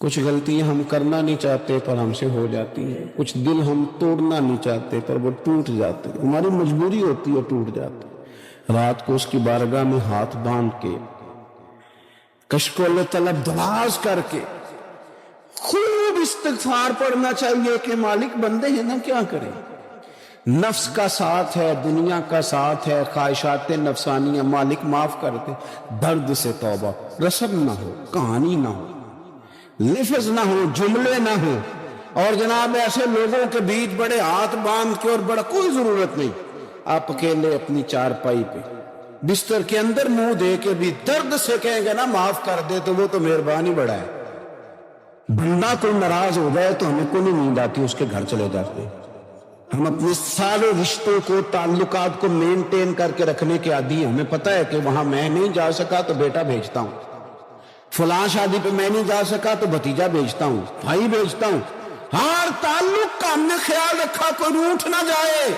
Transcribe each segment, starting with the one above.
کچھ غلطیاں ہم کرنا نہیں چاہتے پر ہم سے ہو جاتی ہیں، کچھ دل ہم توڑنا نہیں چاہتے پر وہ ٹوٹ جاتے ہیں، ہماری مجبوری ہوتی ہے ٹوٹ جاتے ہیں۔ رات کو اس کی بارگاہ میں ہاتھ باندھ کے کشف و طلب دراز کر کے خوب استغفار پڑھنا چاہیے کہ مالک بندے ہیں نا، کیا کریں، نفس کا ساتھ ہے، دنیا کا ساتھ ہے، خواہشات نفسانیہ، مالک معاف کر دے۔ درد سے توبہ، رسم نہ ہو، کہانی نہ ہو، لفظ نہ ہو، جملے نہ ہو، اور جناب ایسے لوگوں کے بیچ بڑے ہاتھ باندھ کے اور بڑا کوئی ضرورت نہیں، آپ اکیلے اپنی چارپائی پہ بستر کے اندر منہ دے کے بھی درد سے کہیں گے نا معاف کر دے تو وہ تو مہربانی بڑا ہے۔ بندہ کوئی ناراض ہو جائے تو ہمیں کوئی نیند آتی، اس کے گھر چلے جاتے ہیں۔ ہم اپنے سارے رشتوں کو، تعلقات کو مینٹین کر کے رکھنے کے عادی ہیں، ہمیں پتہ ہے کہ وہاں میں نہیں جا سکا تو بیٹا بھیجتا ہوں، فلاں شادی پہ میں نہیں جا سکا تو بھتیجا بھیجتا ہوں، بھائی بھیجتا ہوں، ہر تعلق کا ہم نے خیال رکھا کوئی روٹھ نہ جائے۔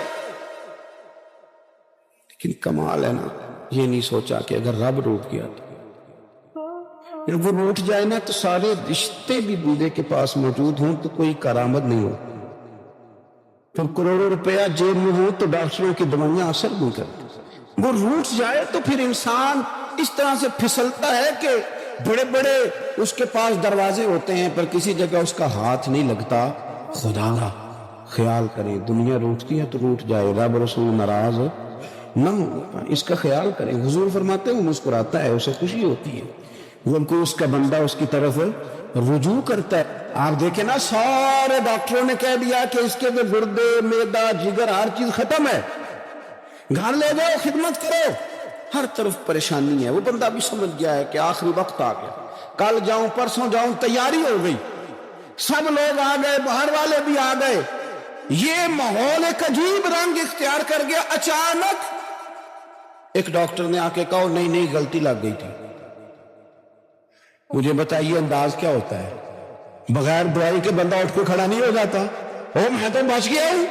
لیکن کمال ہے نا، یہ نہیں سوچا کہ اگر رب روٹ گیا تو جب وہ روٹ جائے نا تو سارے رشتے بھی بندے کے پاس موجود ہوں تو کوئی کرامت نہیں ہو، پھر کروڑوں روپیہ جیب میں ہو تو ڈاکٹروں کی دوائیاں اثر نہیں کرتی۔ وہ روٹ جائے تو پھر انسان اس طرح سے پھسلتا ہے کہ بڑے بڑے اس کے پاس دروازے ہوتے ہیں پر کسی جگہ اس کا ہاتھ نہیں لگتا۔ خدا کا خیال کریں، دنیا روٹتی ہے تو روٹ جائے، رب رسول ناراض نہ ہو، اس کا خیال کریں۔ حضور فرماتے ہیں وہ مسکراتا ہے، اسے خوشی ہوتی ہے جب کوئی اس کا بندہ اس کی طرف رجوع کرتا ہے۔ آپ دیکھیں نا، سارے ڈاکٹروں نے کہہ دیا کہ اس کے گردے، معدہ، جگر، ہر چیز ختم ہے، گھر لے جاؤ، خدمت کرو، ہر طرف پریشانی ہے۔ وہ بندہ بھی سمجھ گیا ہے کہ آخری وقت آ گیا، کل جاؤں پرسوں جاؤں، تیاری ہو گئی، سب لوگ آ گئے، باہر والے بھی آ گئے، یہ ماحول ایک عجیب رنگ اختیار کر گیا۔ اچانک ایک ڈاکٹر نے آ کے کہا نہیں نہیں غلطی لگ گئی تھی۔ مجھے بتائیے انداز کیا ہوتا ہے؟ بغیر دعائی کے بندہ اٹھ کے کھڑا نہیں ہو جاتا، او میں تو بچ گیا ہوں۔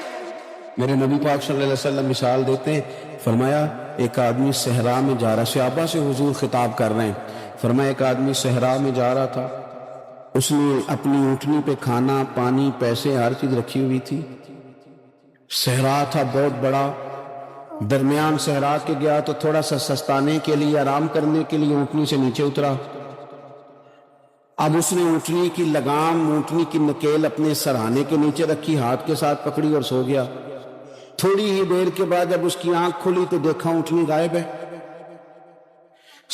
میرے نبی پاک صلی اللہ علیہ وسلم مثال دیتے ہیں، فرمایا ایک آدمی صحرا میں جا رہا، صحابہ سے حضور خطاب کر رہے ہیں، فرمایا ایک آدمی صحرا میں جا رہا تھا، اس نے اپنی اونٹنی پہ کھانا، پانی، پیسے، ہر چیز رکھی ہوئی تھی، صحرا تھا بہت بڑا، درمیان صحرا کے گیا تو تھوڑا سا سستانے کے لیے، آرام کرنے کے لیے اونٹنی سے نیچے اترا۔ اب اس نے اونٹنی کی لگام، اونٹنی کی نکیل اپنے سرہانے کے نیچے رکھی، ہاتھ کے ساتھ پکڑی اور سو گیا۔ تھوڑی ہی دیر کے بعد جب اس کی آنکھ کھلی تو دیکھا اونٹنی غائب ہے۔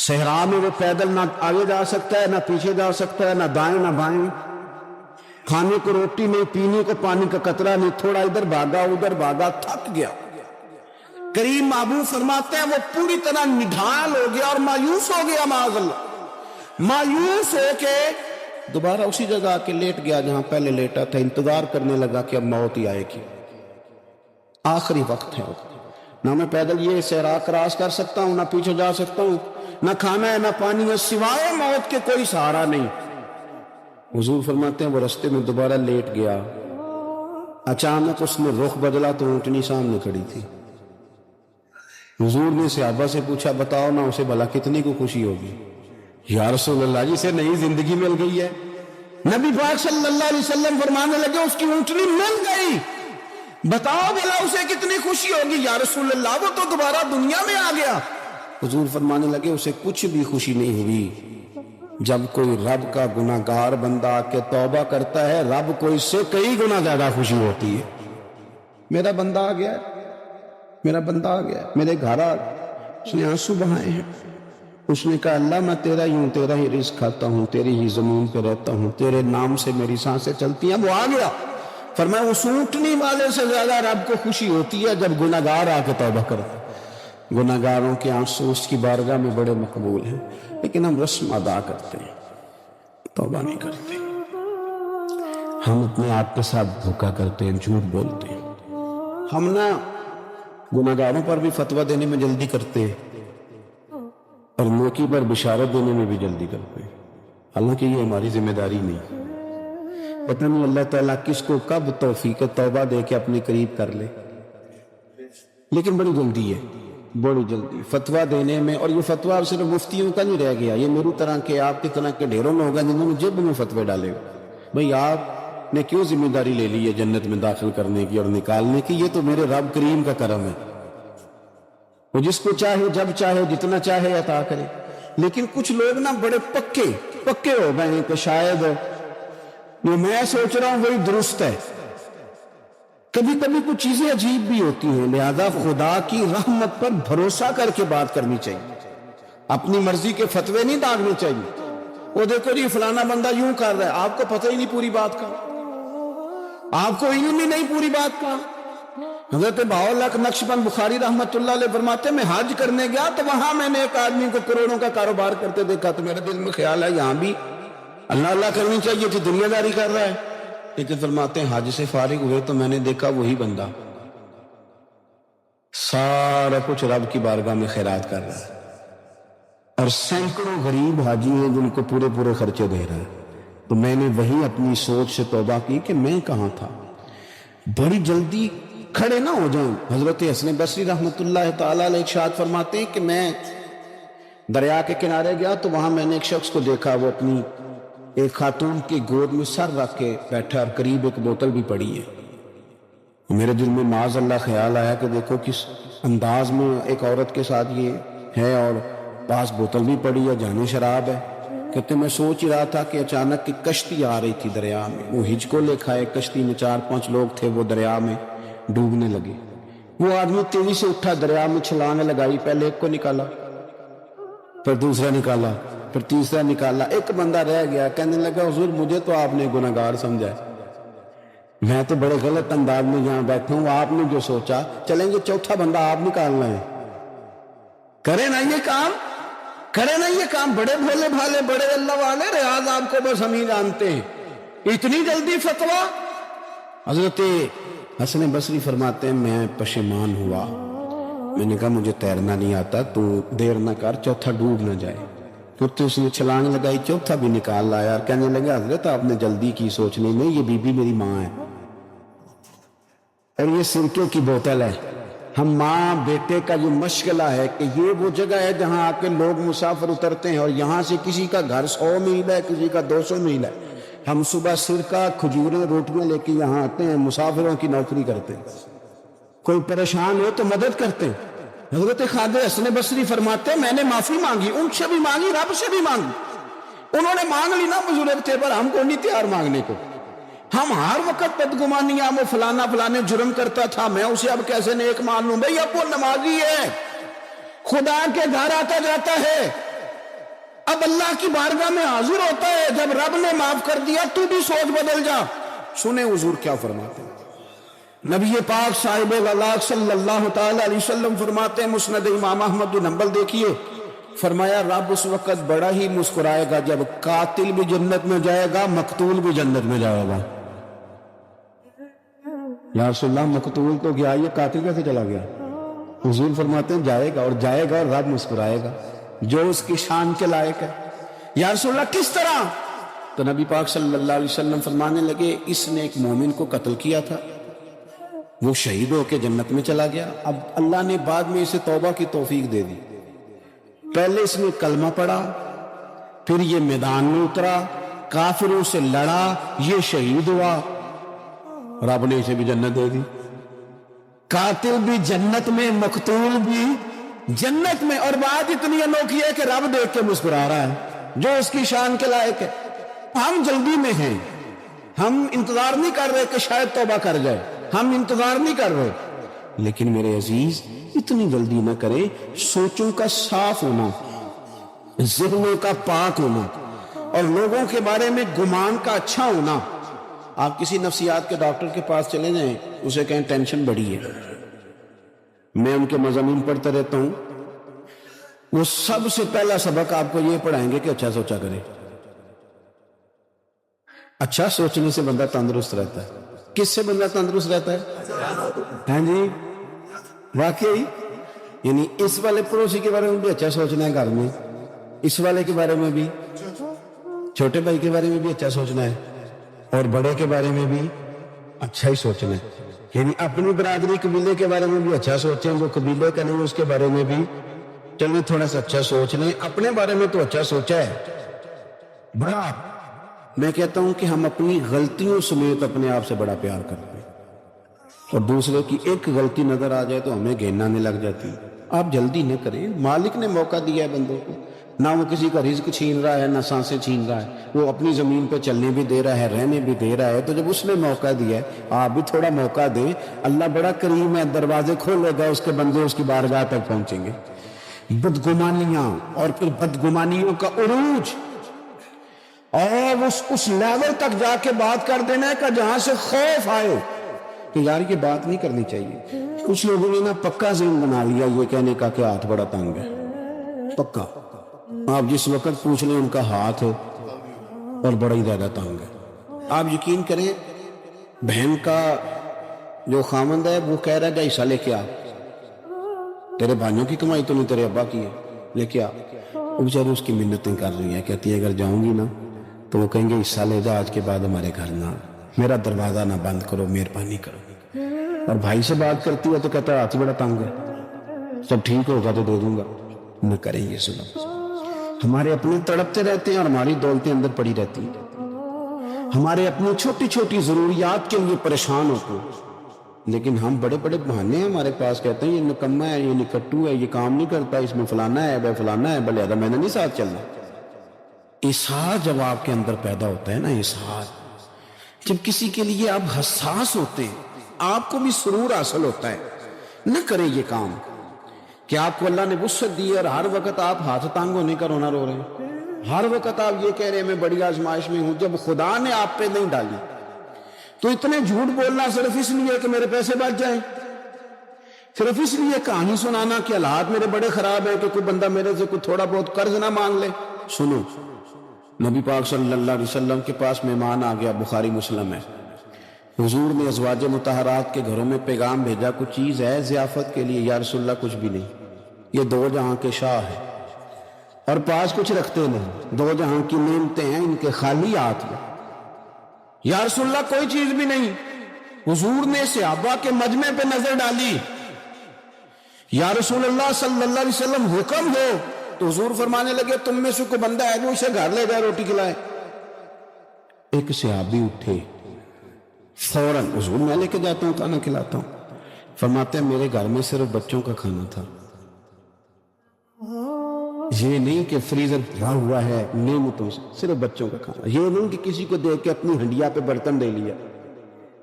صحرا میں وہ پیدل نہ آگے جا سکتا ہے، نہ پیچھے جا سکتا ہے، نہ دائیں نہ بائیں، کھانے کو روٹی نہیں، پینے کو پانی کا قطرہ نہیں، تھوڑا ادھر بھاگا ادھر بھاگا، تھک گیا۔ کریم محبوب فرماتے ہیں وہ پوری طرح نڈھال ہو گیا اور مایوس ہو گیا، معاذ اللہ، مایوس ہو کے دوبارہ اسی جگہ آ کے لیٹ گیا جہاں پہلے لیٹا تھا، انتظار کرنے لگا کہ اب موت ہی آئے گی، آخری وقت ہے، نہ میں پیدل یہ صحرا کراس کر سکتا ہوں، نہ پیچھے جا سکتا ہوں، نہ کھانا ہے نہ پانی ہے، سوائے موت کے کوئی سہارا نہیں۔ حضور فرماتے ہیں وہ رستے میں دوبارہ لیٹ گیا، اچانک اس نے رخ بدلا تو اونٹنی سامنے کھڑی تھی۔ حضور نے صحابہ سے پوچھا بتاؤ نا اسے بھلا کتنی کو خوشی ہوگی؟ یا رسول اللہ جسے نئی زندگی مل گئی ہے۔ نبی پاک صلی اللہ علیہ وسلم فرمانے لگے اس کی اونٹنی مل گئی، بتاؤ بھلا اسے کتنی خوشی ہوگی؟ یا رسول اللہ وہ تو دوبارہ دنیا میں آ گیا۔ حضور فرمانے لگے اسے کچھ بھی خوشی نہیں ہوئی۔ جب کوئی رب کا گناہ گار بندہ آ کے توبہ کرتا ہے، رب کو اس سے کئی گنا زیادہ خوشی ہوتی ہے۔ میرا بندہ آ گیا، میرا بندہ آ گیا، میرے گھر آ گیا، اس نے آنسو بہائے ہیں، اس نے کہا اللہ میں تیرا ہی ہوں، تیرا ہی رزق کھاتا ہوں، تیری ہی زمین پہ رہتا ہوں، تیرے نام سے میری سانسیں چلتی ہیں۔ وہ آ گیا، فرمایا اس اونٹنی والے سے زیادہ رب کو خوشی ہوتی ہے جب گناہگار آ کے توبہ کرتا ہے۔ گناہگاروں کے آنسو اس کی بارگاہ میں بڑے مقبول ہیں، لیکن ہم رسم ادا کرتے ہیں، توبہ نہیں کرتے، ہم اپنے آپ کے ساتھ دھوکہ کرتے ہیں، جھوٹ بولتے ہیں، ہم نہ گناہگاروں پر بھی فتویٰ دینے میں جلدی کرتے ہیں اور نیکی پر بشارت دینے میں بھی جلدی کرتے ہیں، حالانکہ یہ ہماری ذمہ داری نہیں۔ پتہ نہیں اللہ تعالیٰ کس کو کب توفیق توبہ دے کے اپنے قریب کر لے، لیکن بڑی جلدی ہے۔ بڑی جلدی فتویٰ دینے میں. اور یہ فتویٰ اب صرف مفتیوں کا نہیں رہ گیا, یہ میری طرح کے آپ کی طرح کے ڈھیروں لوگ ہیں جنہوں نے جیب میں فتوے ڈالے. بھئی آپ نے کیوں ذمہ داری لے لی ہے جنت میں داخل کرنے کی اور نکالنے کی؟ یہ تو میرے رب کریم کا کرم ہے, وہ جس کو چاہے جب چاہے جتنا چاہے عطا کرے. لیکن کچھ لوگ نا بڑے پکے ہو گئے ہیں کہ شاید جو میں سوچ رہا ہوں وہی درست ہے. کبھی کبھی کچھ چیزیں عجیب بھی ہوتی ہیں, لہذا خدا کی رحمت پر بھروسہ کر کے بات کرنی چاہیے, اپنی مرضی کے فتوے نہیں داغنے چاہیے. وہ دیکھو جی فلانا بندہ یوں کر رہا ہے, آپ کو پتہ ہی نہیں پوری بات کا, آپ کو علم ہی نہیں پوری بات کا. حضرت بہاءاللہ نقشبند بخاری رحمت اللہ علیہ فرماتے ہیں میں حج کرنے گیا تو وہاں میں نے ایک آدمی کو کروڑوں کا کاروبار کرتے دیکھا, تو میرے دل میں خیال ہے یہاں بھی اللہ کرنی چاہیے تھی, دنیا داری کر رہا ہے. لیکن فرماتے ہیں حج سے فارغ ہوئے تو میں نے دیکھا وہی بندہ سارا کچھ رب کی بارگاہ میں خیرات کر رہا ہے, اور سینکڑوں غریب حاجی ہیں جن کو پورے خرچے دے رہا ہے. تو میں نے وہی اپنی سوچ سے توبہ کی کہ میں کہاں تھا. بڑی جلدی کھڑے نہ ہو جائیں. حضرت حسن بصری رحمت اللہ تعالیٰ علیہ ارشاد فرماتے ہیں کہ میں دریا کے کنارے گیا تو وہاں میں نے ایک شخص کو دیکھا, وہ اپنی ایک خاتون کی گود میں سر رکھ کے بیٹھا اور قریب ایک بوتل بھی پڑی ہے. میرے دل میں معاذ اللہ خیال آیا کہ دیکھو کس انداز میں ایک عورت کے ساتھ یہ ہے, اور پاس بوتل بھی پڑی ہے, جانے شراب ہے. کہتے میں سوچ ہی رہا تھا کہ اچانک کی کشتی آ رہی تھی دریا میں, وہ ہج کو لے کھائے, کشتی میں 4-5 لوگ تھے, وہ دریا میں ڈوبنے لگے. وہ آدمی تیزی سے اٹھا, دریا میں چھلانگ لگائی, پہلے ایک کو نکالا, پھر دوسرا نکالا, پھر تیسرا نکالا. ایک بندہ رہ گیا, کہنے لگا حضور مجھے تو آپ نے گنہگار سمجھا ہے, میں تو بڑے غلط انداز میں یہاں بیٹھا ہوں, آپ نے جو سوچا چلیں گے چوتھا بندہ آپ نکالنا ہے, کریں نا یہ کام, بڑے بھولے بھالے بڑے اللہ والے ریاض آپ کو بس ہم ہی جانتے ہیں, اتنی جلدی فتویٰ. حضرت حسن بصری فرماتے ہیں میں پشیمان ہوا, میں نے کہا مجھے تیرنا نہیں آتا, تو دیر نہ کر چوتھا ڈوب نہ جائے. تو اس نے چھلانگ لگائی, چوتھا بھی نکال لایا, اور کہنے لگا حضرت آپ نے جلدی کی سوچنے میں, یہ بی بی میری ماں ہے اور یہ سرکے کی بوتل ہے. ہم ماں بیٹے کا یہ مشغلہ ہے کہ یہ وہ جگہ ہے جہاں آ کے لوگ مسافر اترتے ہیں, اور یہاں سے کسی کا گھر 100 میل ہے, کسی کا 200 میل ہے. ہم صبح سرکہ کھجوریں روٹیاں لے کے یہاں آتے ہیں, مسافروں کی نوکری کرتے ہیں, کوئی پریشان ہو تو مدد کرتے ہیں. حضرت خواجہ حسن بصری فرماتے ہیں میں نے معافی مانگی, ان سے بھی مانگی, رب سے بھی مانگی. انہوں نے مانگ لی نا بزرگ تھے, پر ہم کو نہیں تیار مانگنے کو. ہم ہر وقت بدگمانیاں, وہ فلانے جرم کرتا تھا, میں اسے اب کیسے نیک مان لوں. بھئی اب وہ نمازی ہے, خدا کے گھر آتا جاتا ہے, اب اللہ کی بارگاہ میں حاضر ہوتا ہے. جب رب نے معاف کر دیا تو بھی سوچ بدل جا. سنیں حضور کیا فرماتے ہیں. نبی پاک صاحب اللہ صلی اللہ تعالی علیہ وسلم فرماتے ہیں, مسند امام احمد بن حنبل دیکھیے, فرمایا رب اس وقت بڑا ہی مسکرائے گا جب قاتل بھی جنت میں جائے گا, مقتول بھی جنت میں جائے گا. یا رسول اللہ مقتول تو گیا, یہ قاتل کیسے چلا گیا؟ حضور فرماتے ہیں جائے گا, اور رب مسکرائے گا جو اس کی شان کے لائق ہے. یا رسول اللہ کس طرح؟ تو نبی پاک صلی اللہ علیہ وسلم فرمانے لگے اس نے ایک مومن کو قتل کیا تھا, وہ شہید ہو کے جنت میں چلا گیا. اب اللہ نے بعد میں اسے توبہ کی توفیق دے دی. پہلے اس نے کلمہ پڑھا, پھر یہ میدان میں اترا, کافروں سے لڑا, یہ شہید ہوا, رب نے اسے بھی جنت دے دی. قاتل بھی جنت میں, مقتول بھی جنت میں. اور بات اتنی انوکھی ہے کہ رب دیکھ کے مسکرا رہا ہے جو اس کی شان کے لائق ہے. ہم جلدی میں ہیں, ہم انتظار نہیں کر رہے کہ شاید توبہ کر جائے, ہم انتظار نہیں کر رہے. لیکن میرے عزیز اتنی جلدی نہ کرے. سوچوں کا صاف ہونا, ذہنوں کا پاک ہونا, اور لوگوں کے بارے میں گمان کا اچھا ہونا. آپ کسی نفسیات کے ڈاکٹر کے پاس چلے جائیں, اسے کہیں ٹینشن بڑی ہے, میں ان کے مضامین پڑھتا رہتا ہوں, وہ سب سے پہلا سبق آپ کو یہ پڑھائیں گے کہ اچھا سوچا کرے. اچھا سوچنے سے بندہ تندرست رہتا ہے. کس سے بندہ تندرست رہتا ہے؟ ہاں جی واقعی. یعنی اس والے پڑوسی کے بارے میں بھی اچھا سوچنا ہے گھر میں, اس والے کے بارے میں بھی, چھوٹے بھائی کے بارے میں بھی اچھا سوچنا ہے, اور بڑے کے بارے میں بھی اچھا ہی سوچنا ہے. یعنی اپنی برادری قبیلے کے بارے میں بھی اچھا سوچیں، جو قبیلے کا نہیں اس کے بارے میں بھی چلیں تھوڑا سا اچھا سوچ لیں، اپنے بارے میں تو اچھا سوچا ہے بڑا۔ میں کہتا ہوں کہ ہم اپنی غلطیوں سمیت اپنے آپ سے بڑا پیار کرتے ہیں، اور دوسرے کی ایک غلطی نظر آ جائے تو ہمیں گھن آنے لگ جاتی۔ آپ جلدی نہ کریں، مالک نے موقع دیا ہے بندوں کو، نہ وہ کسی کا رزق چھین رہا ہے نہ سانسیں چھین رہا ہے، وہ اپنی زمین پہ چلنے بھی دے رہا ہے، رہنے بھی دے رہا ہے، تو جب اس نے موقع دیا ہے آپ بھی تھوڑا موقع دیں۔ اللہ بڑا کریم ہے، دروازے کھولے گا، اس کے بندے اس کی بارگاہ تک پہنچیں گے۔ بدگمانیاں اور پھر بدگمانیوں کا عروج، اور اس لیول تک جا کے بات کر دینا ہے کہ جہاں سے خوف آئے کہ یار یہ بات نہیں کرنی چاہیے۔ کچھ لوگوں نے نا پکا ذہن بنا لیا یہ کہنے کا کہ ہاتھ بڑا تنگ ہے، پکا۔ آپ جس وقت پوچھ لیں ان کا ہاتھ اور بڑا ہی زیادہ تنگ ہے۔ آپ یقین کریں، بہن کا جو خامند ہے وہ کہہ رہا ہے کہ حصہ لے کے آ، تیرے بھائیوں کی کمائی تو نہیں، تیرے ابا کی ہے، لے کے آ۔ وہ بیچارے اس کی منتیں کر رہی ہیں، کہتی ہے اگر جاؤں گی نا تو وہ کہیں گے حصہ لے جا، آج کے بعد ہمارے گھر نہ، میرا دروازہ نہ بند کرو، مہربانی کرو۔ اور بھائی سے بات کرتی ہے تو کہتا ہے ہاتھ بڑا تنگ ہے، سب ٹھیک ہوگا تو دے دوں گا۔ نہ کریں یہ سلوک۔ ہمارے اپنے تڑپتے رہتے ہیں اور ہماری دولتیں اندر پڑی رہتی ہیں، ہمارے اپنی چھوٹی چھوٹی ضروریات کے لیے پریشان ہوتے ہیں، لیکن ہم بڑے بڑے بہانے ہیں ہمارے پاس، کہتے ہیں یہ نکما ہے، یہ نکٹو ہے، یہ کام نہیں کرتا، اس میں فلانا ہے، بے فلانا ہے، بلے میں نے نہیں ساتھ چلنا۔ احساس جب آپ کے اندر پیدا ہوتا ہے نا، احساس جب کسی کے لیے آپ حساس ہوتے ہیں، آپ کو بھی سرور حاصل ہوتا ہے۔ نہ کریں یہ کام کہ آپ کو اللہ نے وسعت دی ہے اور ہر وقت آپ ہاتھ تانگ ہونے کا رونا رو رہے ہیں، ہر وقت آپ یہ کہہ رہے ہیں میں بڑی آزمائش میں ہوں، جب خدا نے آپ پہ نہیں ڈالی تو اتنے جھوٹ بولنا صرف اس لیے کہ میرے پیسے بچ جائیں، صرف اس لیے کہانی سنانا کہ حالات میرے بڑے خراب ہیں کہ کوئی بندہ میرے سے کوئی تھوڑا بہت قرض نہ مانگ لے۔ سنو، نبی پاک صلی اللہ علیہ وسلم کے پاس مہمان آ گیا، بخاری مسلم ہے، حضور نے ازواج مطہرات کے گھروں میں پیغام بھیجا، کچھ چیز ہے ضیافت کے لیے؟ یا رسول اللہ کچھ بھی نہیں، یہ دو جہاں کے شاہ ہے اور پاس کچھ رکھتے نہیں، دو جہاں کی نعمتیں ہیں ان کے خالی ہاتھ میں۔ یا رسول اللہ کوئی چیز بھی نہیں۔ حضور نے صحابہ کے مجمع پہ نظر ڈالی، یا رسول اللہ صلی اللہ علیہ وسلم حکم ہو، تو حضور فرمانے لگے تم میں سے کوئی بندہ ہے جو اسے گھر لے جائے روٹی کھلائے؟ ایک صحابی اٹھے فوراً، حضور میں لے کے جاتا ہوں کھانا کھلاتا ہوں۔ فرماتے ہیں میرے گھر میں صرف بچوں کا کھانا تھا، یہ نہیں کہ فریزر بھرا ہوا ہے نعمتوں سے، صرف بچوں کا کھانا، یہ نہیں کہ کسی کو دیکھ کے اپنی ہنڈیا پہ برتن دے لیا،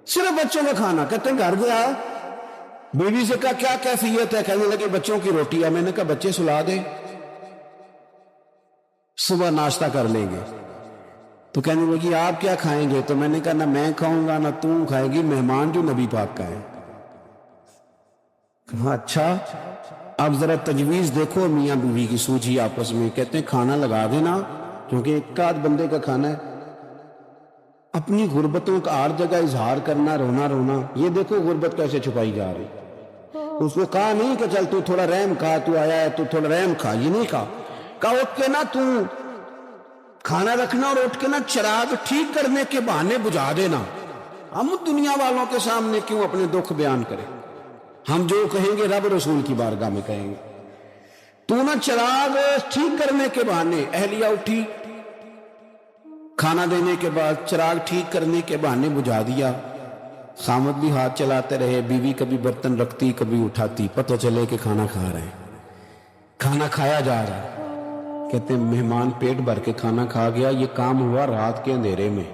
صرف بچوں کا کھانا۔ کہتے ہیں گھر گیا، بیوی سے کہا کیا کیفیت ہے؟ کہنے لگے بچوں کی روٹی ہے۔ میں نے کہا بچے سلا دیں، صبح ناشتہ کر لیں گے۔ تو کہنے لگی آپ کیا کھائیں گے؟ تو میں نے کہا نہ میں کھاؤں گا نہ تم کھائے گی، مہمان جو نبی پاک کا ہے۔ کہا اچھا، اب ذرا تجویز دیکھو میاں بیوی کی سوجھی آپس میں۔ کہتے ہیں کھانا لگا دینا، کیونکہ ایک آدھ بندے کا کھانا ہے۔ اپنی غربتوں کا ہر جگہ اظہار کرنا، رونا رونا، یہ دیکھو غربت کیسے چھپائی جا رہی۔ اس کو کہا نہیں کہ چل تو تھوڑا رحم کھا، تو آیا ہے تو تھوڑا رحم کھا، یہ نہیں کہا۔ کہا اٹھ کے نا تو کھانا رکھنا اور اٹھ کے نا چراغ ٹھیک کرنے کے بہانے بجھا دینا۔ ہم دنیا والوں کے سامنے کیوں اپنے دکھ بیان کریں؟ ہم جو کہیں گے رب رسول کی بارگاہ میں کہیں گے۔ تو نا چراغ ٹھیک کرنے کے بہانے، اہلیہ اٹھی، کھانا دینے کے بعد چراغ ٹھیک کرنے کے بہانے بجھا دیا۔ خامد بھی ہاتھ چلاتے رہے، بیوی کبھی برتن رکھتی کبھی اٹھاتی، پتہ چلے کہ کھانا کھا رہے ہیں، کھانا کھایا جا رہا ہے۔ کہتے ہیں مہمان پیٹ بھر کے کھانا کھا گیا۔ یہ کام ہوا رات کے اندھیرے میں،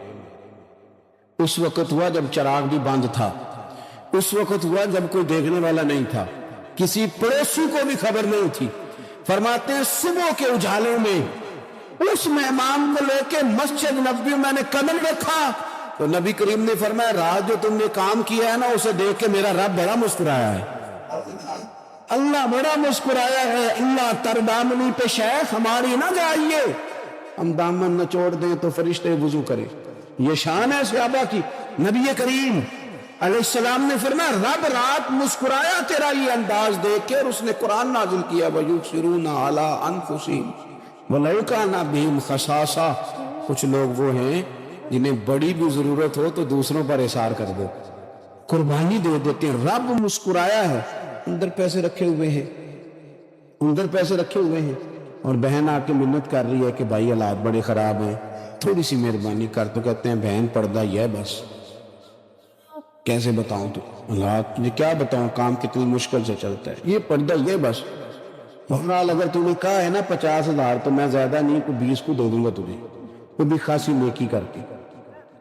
اس وقت ہوا جب چراغ بھی بند تھا، اس وقت ہوا جب کوئی دیکھنے والا نہیں تھا، کسی پڑوسی کو بھی خبر نہیں تھی۔ فرماتے ہیں صبح کے اجالوں میں اس مہمان کو لے کے مسجد نبوی میں نے قدم رکھا تو نبی کریم نے فرمایا رات جو تم نے کام کیا ہے نا اسے دیکھ کے میرا رب بڑا مسکرایا ہے، اللہ بڑا مسکرایا ہے۔ اللہ تر دامنی پہ شیخ ہماری نہ جائیے، ہم دامن نہ چھوڑ دیں تو فرشتے وضو کریں۔ یہ شان ہے صحابہ کی۔ نبی کریم علیہ السلام نے فرمایا رب رات مسکرایا تیرا یہ انداز دیکھ کے، اور اس نے قرآن نازل کیا وَيُؤْثِرُونَ عَلَىٰ أَنفُسِهِمْ وَلَوْ كَانَ بِهِمْ خَصَاصَةٌ۔ کچھ لوگ وہ ہیں جنہیں بڑی بھی ضرورت ہو تو دوسروں پر اثار کر دو، قربانی دے دیتے ہیں. رب مسکرایا ہے, اندر پیسے رکھے ہوئے ہیں, اندر پیسے رکھے ہوئے ہیں, اور بہن آ کے منت کر رہی ہے کہ بھائی حالات بڑے خراب ہیں, تھوڑی سی مہربانی کر. تو کہتے ہیں بہن پردہ یہ ہے بس. کیسے بتاؤں تو حالات, یہ کیا بتاؤں, کام کتنی مشکل سے چلتا ہے, یہ پردہ یہ بس. بہرحال اگر تم نے کہا ہے نا 50,000 تو میں زیادہ نہیں, کوئی 20 کو دے دوں گا تجھے. وہ بھی خاصی نیکی کر کے,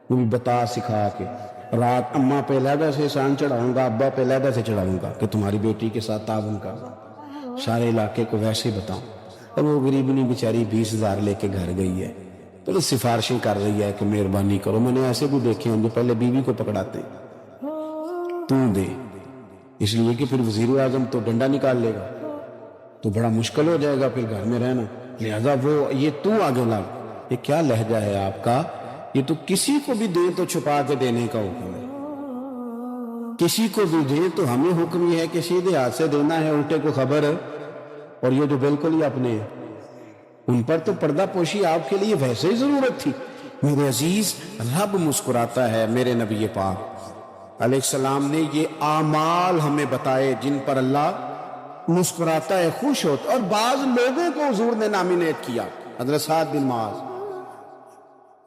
وہ بھی بتا سکھا کے. رات اماں پہ علیحدہ سے احسان چڑھاؤں گا, ابا پہ علیحدہ سے چڑھاؤں گا کہ تمہاری بیٹی کے ساتھ تعاون کا, سارے علاقے کو ویسے بتاؤں. اور وہ غریبنی بیچاری 20,000 لے کے گھر گئی ہے, تو سفارشیں کر رہی ہے کہ مہربانی کرو. میں نے ایسے بھی دیکھے ہیں جو پہلے بیوی کو پکڑاتے ہیں, تو دے, اس لیے کہ پھر وزیر اعظم تو ڈنڈا نکال لے گا تو بڑا مشکل ہو جائے گا پھر گھر میں رہنا. لہذا وہ یہ تو آگے لگ. یہ کیا لہجہ ہے آپ کا, یہ تو کسی کو بھی دے تو چھپا کے دینے کا حکم ہے, کسی کو بھی دے تو ہمیں حکم یہ ہے کہ سیدھے ہاتھ سے دینا ہے, الٹے کو خبر ہے. اور یہ جو بالکل ہی اپنے ہیں, ان پر تو پردہ پوشی آپ کے لیے ویسے ہی ضرورت تھی. میرے عزیز, رب مسکراتا ہے. میرے نبی پاک علیہ السلام نے یہ اعمال ہمیں بتائے جن پر اللہ مسکراتا ہے, خوش ہوتا. اور بعض لوگوں کو حضور نے نامینیٹ کیا. حضرت سعد بن معاذ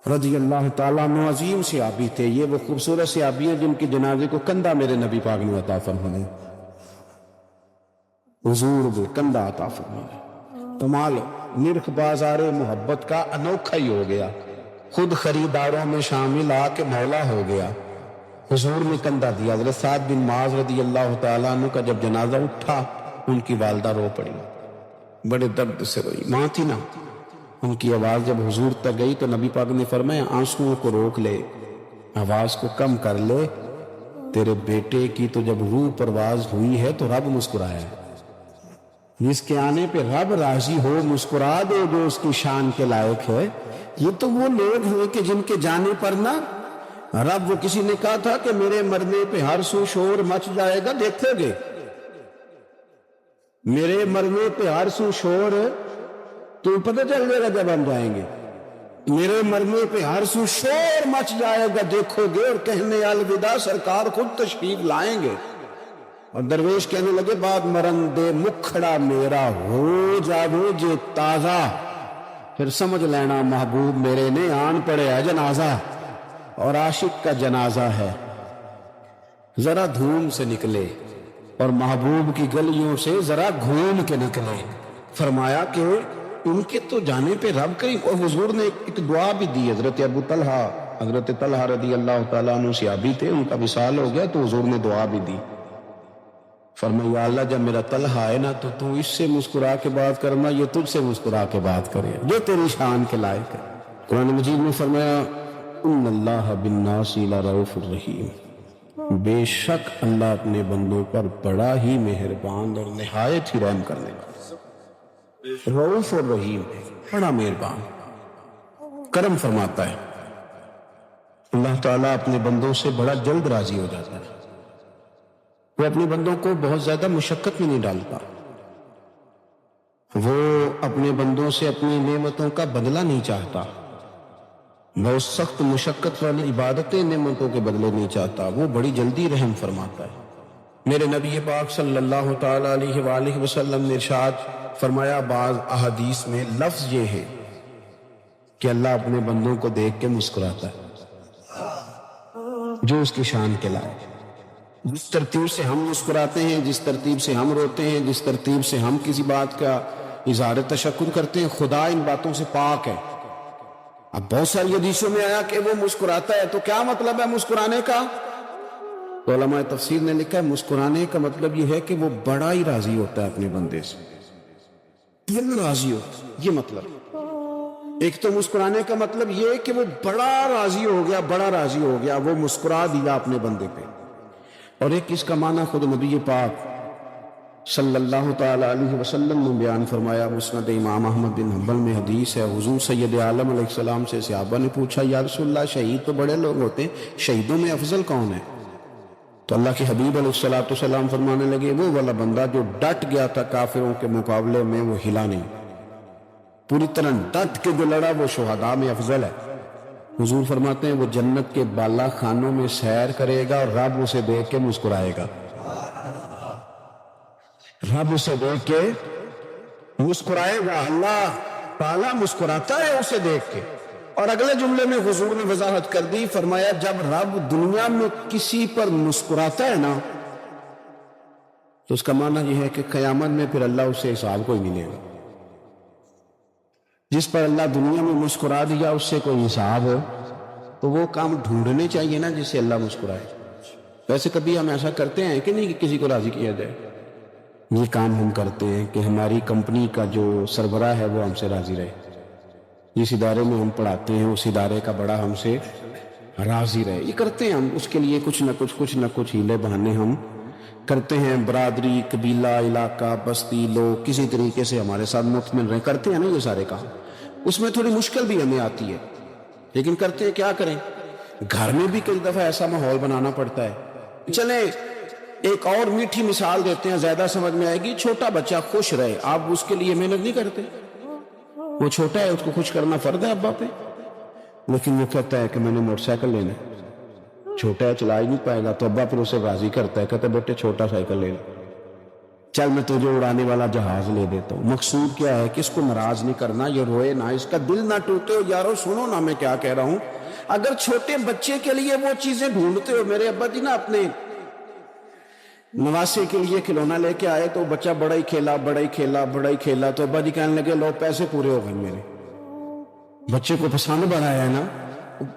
رضی اللہ تعالیٰ عنہ عظیم صحابی تھے. یہ وہ خوبصورت صحابی ہیں جن کے جنازے کو کندھا میرے نبی پاک نے عطا فرمایا. حضور بھی کندھا عطا فرمایا. کمال, نرخ بازار محبت کا انوکھا ہی ہو گیا. خود خریداروں میں شامل آ کے مولا ہو گیا. حضور نے کندھا دیا. حضرت سعد بن معاذ رضی اللہ تعالیٰ عنہ کا جب جنازہ اٹھا, ان کی والدہ رو پڑی, بڑے درد سے روئی. ماں تھی نا, ان کی آواز جب حضور تک گئی تو نبی پاک نے فرمایا آنسوؤں کو روک لے, آواز کو کم کر لے. تیرے بیٹے کی تو جب روح پرواز ہوئی ہے تو رب مسکرایا ہے. جس کے آنے پہ رب راضی ہو مسکرا دے جو اس کی شان کے لائق ہے. یہ تو وہ لوگ ہیں کہ جن کے جانے پر نا رب, وہ کسی نے کہا تھا کہ میرے مرنے پہ ہر سو شور مچ جائے گا, دیکھو گے میرے مرنے پہ ہر سو شور, تو پتہ چل جائے گا جب ہم جائیں گے. میرے مرنے پہ ہر سو شور مچ جائے گا, دیکھو گے. اور کہنے الوداع, سرکار خود تشریف لائیں گے. اور درویش کہنے لگے بعد مرندے مکھڑا میرا ہو جاوے جے تازہ, پھر سمجھ لینا محبوب میرے نے آن پڑے ہے جنازہ. اور عاشق کا جنازہ ہے ذرا دھوم سے نکلے, اور محبوب کی گلیوں سے ذرا گھوم کے نکلے. فرمایا کہ ان کے تو جانے پہ رب کریم. اور حضور نے ایک دعا بھی دی. حضرت ابو طلحہ, حضرت طلحہ رضی اللہ تعالیٰ عنہ صحابی تھے, ان کا وصال ہو گیا تو حضور نے دعا بھی دی. فرمایا یا اللہ جب میرا طلحہ آئے نا تو اس سے مسکرا کے بات کرنا, یہ تجھ سے مسکرا کے بات کرے جو تیری شان کے لائق ہے. قرآن مجید میں فرمایا ان اللہ بالناس لرؤوف الرحیم, بے شک اللہ اپنے بندوں پر بڑا ہی مہربان اور نہایت ہی رحم کرنے والا. رؤوف الرحیم, بڑا مہربان, کرم فرماتا ہے. اللہ تعالیٰ اپنے بندوں سے بڑا جلد راضی ہو جاتا ہے. وہ اپنے بندوں کو بہت زیادہ مشقت میں نہیں ڈالتا. وہ اپنے بندوں سے اپنی نعمتوں کا بدلہ نہیں چاہتا. بہت سخت مشقت والی عبادتیں نعمتوں کے بدلے نہیں چاہتا. وہ بڑی جلدی رحم فرماتا ہے. میرے نبی پاک صلی اللہ تعالی علیہ وآلہ وسلم نے ارشاد فرمایا, بعض احادیث میں لفظ یہ ہے کہ اللہ اپنے بندوں کو دیکھ کے مسکراتا ہے جو اس کی شان کے لائق. جس ترتیب سے ہم مسکراتے ہیں, جس ترتیب سے ہم روتے ہیں, جس ترتیب سے ہم کسی بات کا اظہار تشکر کرتے ہیں, خدا ان باتوں سے پاک ہے. اب بہت ساری حدیثوں میں آیا کہ وہ مسکراتا ہے, تو کیا مطلب ہے مسکرانے کا؟ تو علماء تفسیر نے لکھا ہے مسکرانے کا مطلب یہ ہے کہ وہ بڑا ہی راضی ہوتا ہے اپنے بندے سے, دل راضی ہوتا ہے. یہ مطلب ایک تو مسکرانے کا مطلب یہ کہ وہ بڑا راضی ہو گیا, بڑا راضی ہو گیا, وہ مسکرا دیا اپنے بندے پہ. اور ایک اس کا معنی خود نبی پاک صلی اللہ تعالی علیہ وسلم نے بیان فرمایا. مسند امام احمد بن حنبل میں حدیث ہے, حضور سید عالم علیہ السلام سے صحابہ نے پوچھا یا رسول اللہ شہید تو بڑے لوگ ہوتے ہیں, شہیدوں میں افضل کون ہے؟ تو اللہ کے حبیب علیہ السلام فرمانے لگے وہ والا بندہ جو ڈٹ گیا تھا کافروں کے مقابلے میں, وہ ہلا نہیں, پوری طرح ڈٹ کے جو لڑا وہ شہداء میں افضل ہے. حضور فرماتے ہیں وہ جنت کے بالا خانوں میں سیر کرے گا اور رب اسے دیکھ کے مسکرائے گا، رب اسے دیکھ کے مسکرائے گا، اللہ تعالیٰ مسکراتا ہے اسے دیکھ کے۔ اور اگلے جملے میں حضور نے وضاحت کر دی، فرمایا جب رب دنیا میں کسی پر مسکراتا ہے نا تو اس کا معنی یہ ہے کہ قیامت میں پھر اللہ اسے حساب کوئی نہیں لے گا۔ جس پر اللہ دنیا میں مسکرا دیا اس سے کوئی حساب ہو تو وہ کام ڈھونڈنے چاہیے نا جس سے اللہ مسکرائے۔ ویسے کبھی ہم ایسا کرتے ہیں کہ نہیں کہ کسی کو راضی کیا جائے؟ یہ کام ہم کرتے ہیں کہ ہماری کمپنی کا جو سربراہ ہے وہ ہم سے راضی رہے، جس ادارے میں ہم پڑھاتے ہیں اس ادارے کا بڑا ہم سے راضی رہے۔ یہ کرتے ہیں ہم، اس کے لیے کچھ نہ کچھ ہیلے بہانے ہم کرتے ہیں، برادری، قبیلہ، علاقہ، بستی، لوگ کسی طریقے سے ہمارے ساتھ مطمئن رہے، کرتے ہیں نا یہ سارے کام۔ اس میں تھوڑی مشکل بھی ہمیں آتی ہے لیکن کرتے ہیں، کیا کریں؟ گھر میں بھی کئی دفعہ ایسا ماحول بنانا پڑتا ہے۔ چلیں ایک اور میٹھی مثال دیتے ہیں، زیادہ سمجھ میں آئے گی۔ چھوٹا بچہ خوش رہے، آپ اس کے لیے محنت نہیں کرتے؟ وہ چھوٹا ہے، اس کو خوش کرنا فرض ہے ابا پہ، لیکن وہ کہتا ہے کہ میں نے موٹر سائیکل لینا ہے، چھوٹا ہے چلا ہی نہیں پائے گا، تو ابا پھر اسے راضی کرتا ہے، کہتا ہے بیٹے چھوٹا سائیکل لے لے، چل میں تجھے اڑانے والا جہاز لے دیتا ہوں۔ مقصود کیا ہے کہ اس کو ناراض نہیں کرنا، یہ روئے نہ، اس کا دل نہ ٹوٹے۔ ہو یارو سنو نا میں کیا کہہ رہا ہوں، اگر چھوٹے بچے کے لیے وہ چیزیں ڈھونڈتے ہو، میرے ابا جی نا اپنے نواسے کے لیے کھلونا لے کے آئے تو بچہ بڑا ہی کھیلا تو ابا جی کہنے لگے لو پیسے پورے ہو گئے، میرے بچے کو پسند بڑا ہے نا،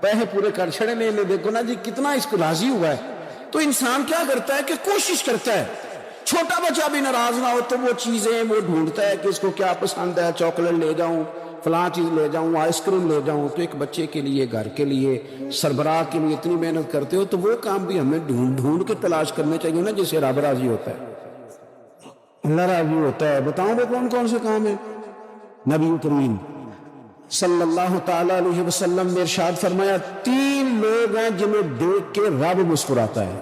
پیسے پورے کر چھڑے نے، دیکھو نا جی کتنا اس کو راضی ہوا ہے۔ تو انسان کیا کرتا ہے کہ کوشش کرتا ہے چھوٹا بچہ بھی ناراض نہ ہو، تو وہ چیزیں وہ ڈھونڈتا ہے کہ اس کو کیا پسند ہے، چاکلیٹ لے جاؤں، فلاں چیز لے جاؤں، آئس کریم لے جاؤں۔ تو ایک بچے کے لیے، گھر کے لیے، سربراہ کے لیے اتنی محنت کرتے ہو تو وہ کام بھی ہمیں ڈھونڈ کے تلاش کرنے چاہیے نا جس سے رب راضی ہوتا ہے، اللہ راضی ہوتا ہے۔ بتاؤں وہ کون کون سے کام ہیں؟ نبی کریم صلی اللہ تعالی علیہ وسلم نے ارشاد فرمایا 3 لوگ ہیں جنہیں دیکھ کے رب مسکراتا ہے۔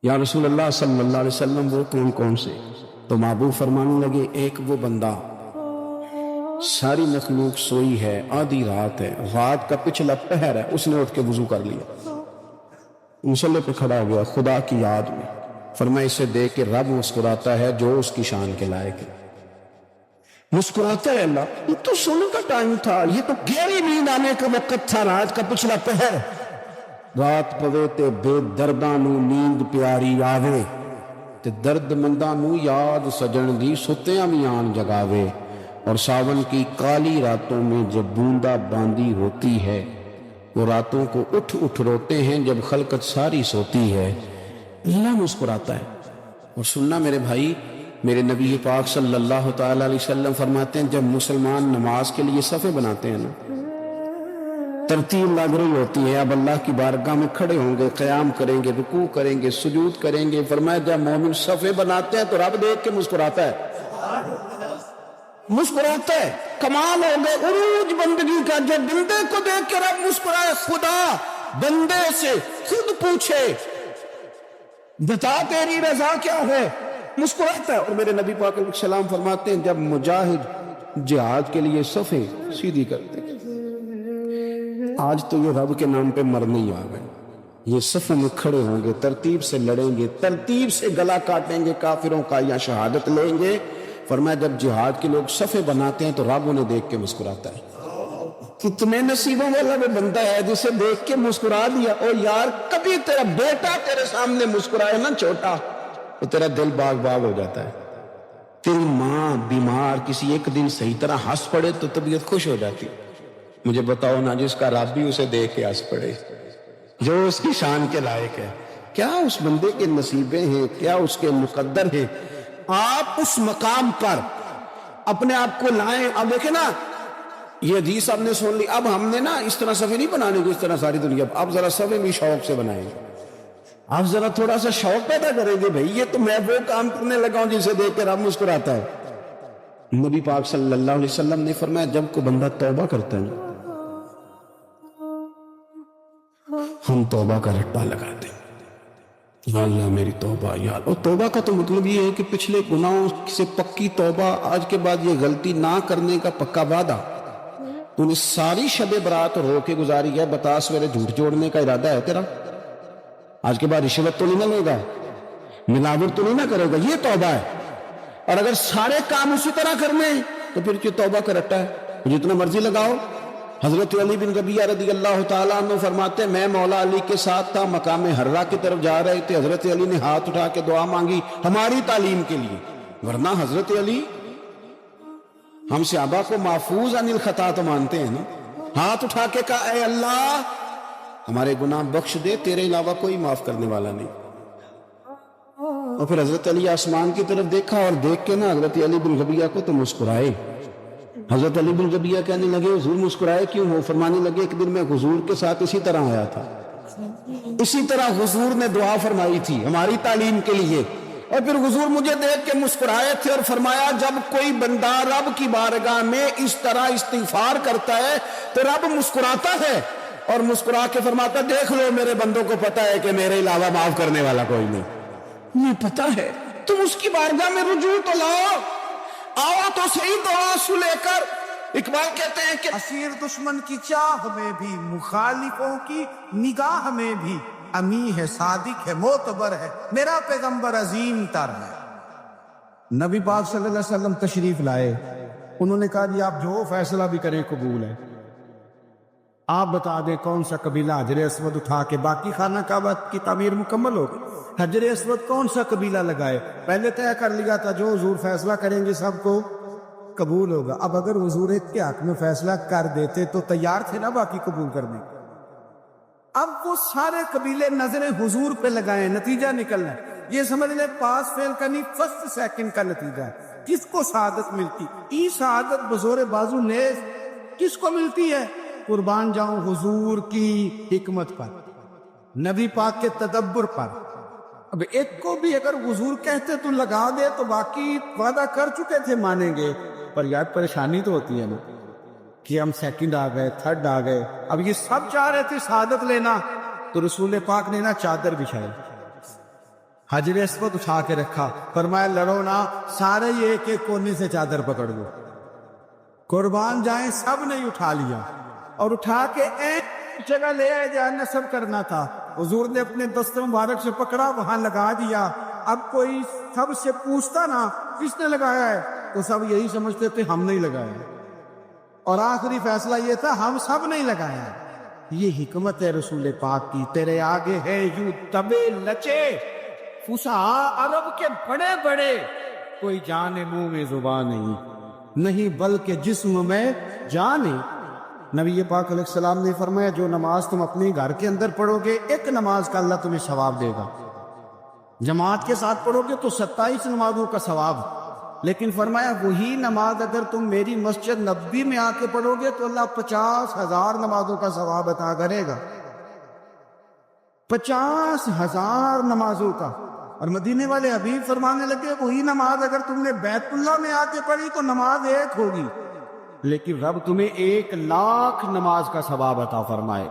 یا رسول اللہ صلی اللہ علیہ وسلم وہ کون کون سے؟ تو محبوب فرمانے لگے ایک وہ بندہ ساری مخلوق سوئی ہے، آدھی رات ہے، رات کا پچھلا پہر ہے، اس نے اٹھ کے وضو کر لیا، مصلی پہ کھڑا ہو گیا خدا کی یاد میں، فرمایا اسے دیکھ کے رب مسکراتا ہے جو اس کی شان کے لائق ہے، مسکراتا ہے اللہ۔ یہ تو سونے کا ٹائم تھا، یہ تو گہری نیند آنے کا وقت تھا، رات کا پچھلا پہر، رات پوے تے بے درداں نو نیند پیاری آوے، تے درد منداں نو یاد سجن دی ستیاں بھی آن جگاوے، اور ساون کی کالی راتوں میں جب بوندا باندی ہوتی ہے، وہ راتوں کو اٹھ اٹھ روتے ہیں جب خلقت ساری سوتی ہے، اللہ مسکراتا ہے۔ اور سننا میرے بھائی، میرے نبی پاک صلی اللہ تعالی علیہ وسلم فرماتے ہیں جب مسلمان نماز کے لیے صفیں بناتے ہیں نا، ترتیب لگ رہی ہوتی ہے، اب اللہ کی بارگاہ میں کھڑے ہوں گے، قیام کریں گے، رکوع کریں گے، سجود کریں گے، فرمایا جب مومن صفیں بناتے ہیں تو رب دیکھ کے مسکراتا ہے، مسکراتا ہے۔ کمال ہو گئے عروج بندگی کا، جب بندے کو دیکھ کے رب مسکرائے، خدا بندے سے خود پوچھے بتا تیری رضا کیا ہے، مسکراتا ہے۔ اور میرے نبی پاک علیہ السلام فرماتے ہیں جب مجاہد جہاد کے لیے صفیں سیدھی کرتے ہیں، آج تو یہ رب کے نام پہ مرنے ہی آ گئے، یہ صفوں میں کھڑے ہوں گے، ترتیب سے لڑیں گے، ترتیب سے گلا کاٹیں گے کافروں کا یا شہادت لیں گے۔ فرمایا جب جہاد کے لوگ صفیں بناتے ہیں تو رب انہیں دیکھ کے مسکراتا ہے۔ کتنے نصیبوں والا وہ بندہ ہے جسے دیکھ کے مسکرا دیا۔ اور یار کبھی تیرا بیٹا تیرے سامنے مسکرائے نا چھوٹا، تو تیرا دل باغ باغ ہو جاتا ہے۔ تیری ماں بیمار کسی ایک دن صحیح طرح ہنس پڑے تو طبیعت خوش ہو جاتی۔ مجھے بتاؤ نا جس کا رب بھی اسے دیکھ کے ہنس پڑے، جو اس کی شان کے لائق ہے، کیا اس بندے کے نصیبیں ہیں، کیا اس کے مقدر ہیں۔ آپ اس مقام پر اپنے آپ کو لائیں۔ اب دیکھیں نا یہ حدیث آپ نے سن لی، اب ہم نے نا اس طرح صفحے نہیں بنانے کو، اس طرح ساری دنیا، اب ذرا صفحے بھی شوق سے بنائیں گے، آپ ذرا تھوڑا سا شوق پیدا کریں گے، بھئی یہ تو میں وہ کام کرنے لگا ہوں جسے دیکھ کے رب مسکراتا ہے۔ نبی پاک صلی اللہ علیہ وسلم نے فرمایا جب کوئی بندہ توبہ کرتا ہے ہم توبہ کا رٹا لگاتے ہیں، یا اللہ میری توبہ یار۔ اور توبہ کا تو مطلب یہ ہے کہ پچھلے گناہوں سے پکی توبہ، آج کے بعد یہ غلطی نہ کرنے کا پکا وعدہ۔ تو نے ساری شب برات رو کے گزاری ہے، بتا سویرے جھوٹ جوڑنے کا ارادہ ہے تیرا؟ آج کے بعد رشوت تو نہیں نہ لے گا، ملاوٹ تو نہیں نہ کرے گا، یہ توبہ ہے۔ اور اگر سارے کام اسی طرح کرنے ہیں تو پھر کیوں توبہ کا رٹا ہے؟ جتنا مرضی لگاؤ۔ حضرت علی بن ربیعہ رضی اللہ تعالیٰ عنہ فرماتے ہیں میں مولا علی کے ساتھ تھا، مقام حرہ کی طرف جا رہے تھے، حضرت علی نے ہاتھ اٹھا کے دعا مانگی ہماری تعلیم کے لیے، ورنہ حضرت علی ہم صحابہ کو محفوظ عن الخطا تو مانتے ہیں نا۔ ہاتھ اٹھا کے کہا اے اللہ ہمارے گناہ بخش دے، تیرے علاوہ کوئی معاف کرنے والا نہیں۔ اور پھر حضرت علی آسمان کی طرف دیکھا اور دیکھ کے نا حضرت علی بن ربیعہ کو تو مسکرائے۔ حضرت علی بن ربیعہ کہنے لگے حضور مسکرائے کیوں ہو؟ فرمانے لگے ایک دن میں حضور کے ساتھ اسی طرح آیا تھا، اسی طرح حضور نے دعا فرمائی تھی ہماری تعلیم کے لیے، اور پھر حضور مجھے دیکھ کے مسکرائے تھے اور فرمایا جب کوئی بندہ رب کی بارگاہ میں اس طرح استغفار کرتا ہے تو رب مسکراتا ہے اور مسکرا کے فرماتا دیکھ لو میرے بندوں کو پتا ہے کہ میرے علاوہ معاف کرنے والا کوئی نہیں، یہ پتا ہے، تم اس کی بارگاہ میں رجوع تو لاؤ، آؤ تو صحیح دعا سو لے کر۔ اقبال کہتے ہیں کہ اسیر دشمن کی چاہ میں بھی، مخالفوں کی نگاہ میں بھی، امی ہے، صادق ہے، معتبر ہے، میرا پیغمبر عظیم تر ہے۔ نبی پاک صلی اللہ علیہ وسلم تشریف لائے، انہوں نے کہا جی آپ جو فیصلہ بھی کریں قبول ہے، آپ بتا دیں کون سا قبیلہ حجر اسود اٹھا کے باقی خانہ کعبہ کی تعمیر مکمل ہوگی، حجر اسود کون سا قبیلہ لگائے، پہلے طے کر لیا تھا جو حضور فیصلہ کریں گے سب کو قبول ہوگا۔ اب اگر حضور ایک کے حق میں فیصلہ کر دیتے تو تیار تھے نا باقی قبول کرنے۔ اب وہ سارے قبیلے نظریں حضور پہ لگائیں، نتیجہ نکلنا ہے، یہ سمجھ لیں پاس فیل کا نہیں، فرسٹ سیکنڈ کا نتیجہ ہے۔ کس کو سعادت ملتی؟ ای سعادت بزور بازو نیز کس کو ملتی ہے؟ قربان جاؤں حضور کی حکمت پر، نبی پاک کے تدبر پر۔ اب ایک کو بھی اگر حضور کہتے تو لگا دے تو باقی وعدہ کر چکے تھے مانیں گے، پر یار پریشانی تو ہوتی ہے نا کہ ہم سیکنڈ آ گئے، تھرڈ آ گئے، اب یہ سب چاہ رہے تھے سعادت لینا، تو رسول پاک نے نا چادر بچھائی، حجر اسود اٹھا کے رکھا، فرمایا لڑو نا، سارے یہ ایک ایک کونے سے چادر پکڑ لو، قربان جائیں سب نے اٹھا لیا اور اٹھا کے ایک جگہ لے آئے جہاں نصب کرنا تھا، حضور نے اپنے دست مبارک سے پکڑا وہاں لگا دیا۔ اب کوئی سب سے پوچھتا نا کس نے لگایا ہے تو سب یہی سمجھتے تھے ہم نہیں لگایا، اور آخری فیصلہ یہ تھا ہم سب نہیں لگایا۔ یہ حکمت ہے رسول پاک کی، تیرے آگے ہے یوں تبے لچے فسہا عرب کے بڑے بڑے، کوئی جان منہ میں زبان نہیں بلکہ جسم میں جان ہے۔ نبی پاک علیہ السلام نے فرمایا جو نماز تم اپنے گھر کے اندر پڑھو گے ایک نماز کا اللہ تمہیں ثواب دے گا، جماعت کے ساتھ پڑھو گے تو 27 نمازوں کا ثواب، لیکن فرمایا وہی نماز اگر تم میری مسجد نبوی میں آ کے پڑھو گے تو اللہ 50,000 نمازوں کا ثواب عطا کرے گا، 50,000 نمازوں کا۔ اور مدینے والے حبیب فرمانے لگے وہی نماز اگر تم نے بیت اللہ میں آ کے پڑھی تو نماز ایک ہوگی، لیکن رب تمہیں 1,00,000 نماز کا ثواب عطا فرمائے۔